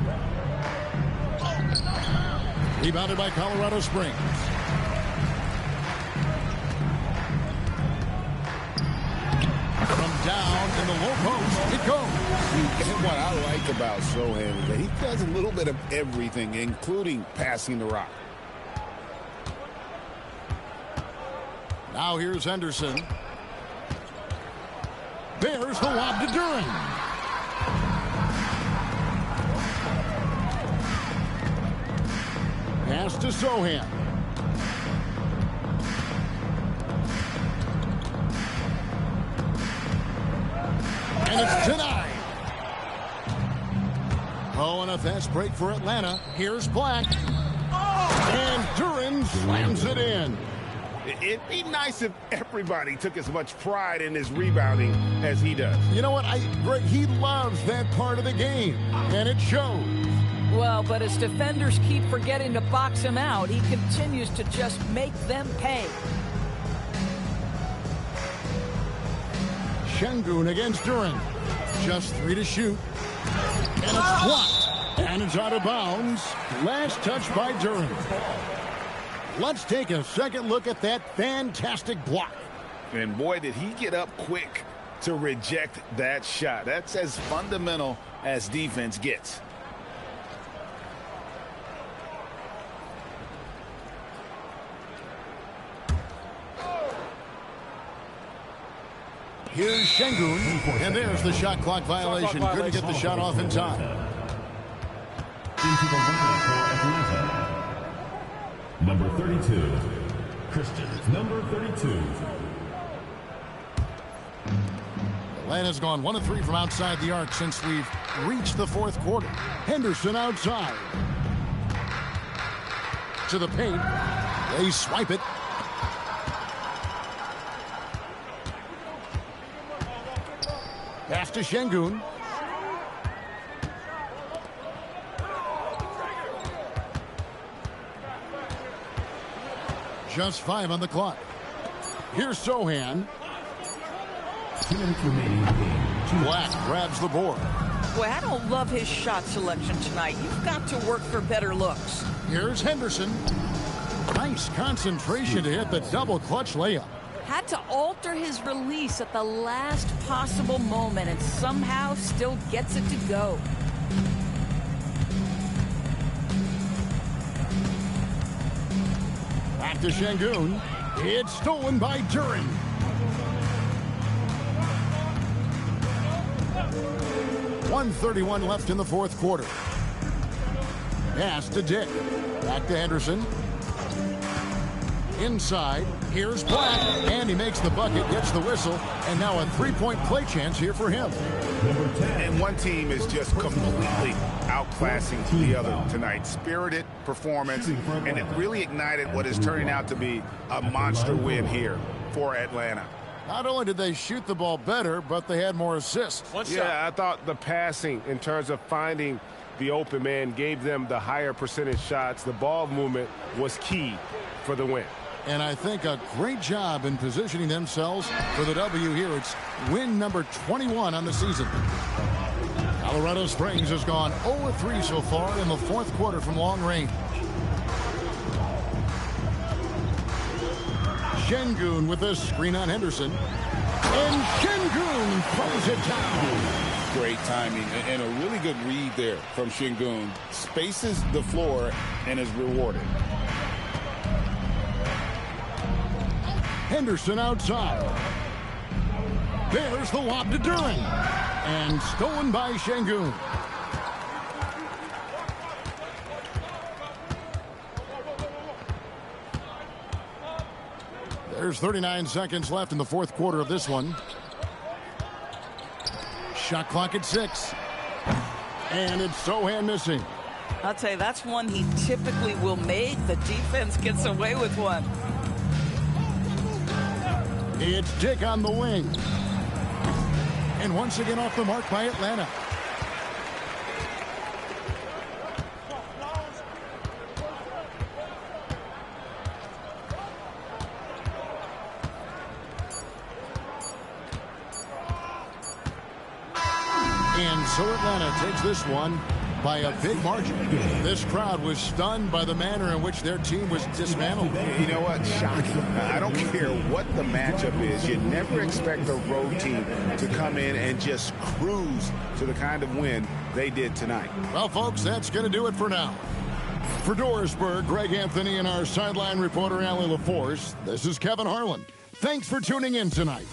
Rebounded by Colorado Springs. From down in the low post, it goes. What I like about Sohan is that he does a little bit of everything, including passing the rock. Now here's Henderson. There's the lob to Duran. Pass to Sohan. And it's denied. Oh, and a fast break for Atlanta. Here's Black. And Duran slams it in. It'd be nice if everybody took as much pride in his rebounding as he does. You know what? Greg, he loves that part of the game, and it shows. Well, but as defenders keep forgetting to box him out, he continues to just make them pay. Şengün against Duran. Just 3 to shoot. And it's blocked. And it's out of bounds. Last touch by Duran. Let's take a second look at that fantastic block. And boy, did he get up quick to reject that shot. That's as fundamental as defense gets. Here's Şengün, and there's the shot clock violation. Couldn't get the shot off in time. Into the lineup for Atlanta. Number 32, Christian. Number 32. Atlanta's gone 1 of 3 from outside the arc since we've reached the fourth quarter. Henderson outside. To the paint. They swipe it. Pass to Şengün. Just 5 on the clock. Here's Sohan. 2 minutes remaining in the game. Black grabs the board. Boy, I don't love his shot selection tonight. You've got to work for better looks. Here's Henderson. Nice concentration to hit the double clutch layup. Had to alter his release at the last possible moment and somehow still gets it to go. Back to Şengün. It's stolen by Duran. .131 left in the fourth quarter. Pass to Dick. Back to Henderson. Inside, here's Black, and he makes the bucket, gets the whistle, and now a three-point play chance here for him. And one team is just completely outclassing the other tonight. Spirited performance, and it really ignited what is turning out to be a monster win here for Atlanta. Not only did they shoot the ball better, but they had more assists. Yeah, I thought the passing in terms of finding the open man gave them the higher percentage shots. The ball movement was key for the win. And I think a great job in positioning themselves for the W here. It's win number 21 on the season. Colorado Springs has gone 0-3 so far in the fourth quarter from long range. Şengün with a screen on Henderson. And Şengün throws it down. Great timing and a really good read there from Şengün. Spaces the floor and is rewarded. Henderson outside. There's the lob to Duran. And stolen by Şengün. There's 39 seconds left in the fourth quarter of this one. Shot clock at 6. And it's Sohan missing. I'll tell you, that's one he typically will make. The defense gets away with one. It's Dick on the wing. And once again off the mark by Atlanta. And so Atlanta takes this one by a big margin. This crowd was stunned by the manner in which their team was dismantled. You know what? Shocking. I don't care what the matchup is. You never expect a road team to come in and just cruise to the kind of win they did tonight. Well, folks, that's going to do it for now. For Dorisburg, Greg Anthony and our sideline reporter, Allie LaForce, this is Kevin Harlan. Thanks for tuning in tonight.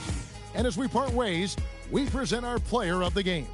And as we part ways, we present our player of the game.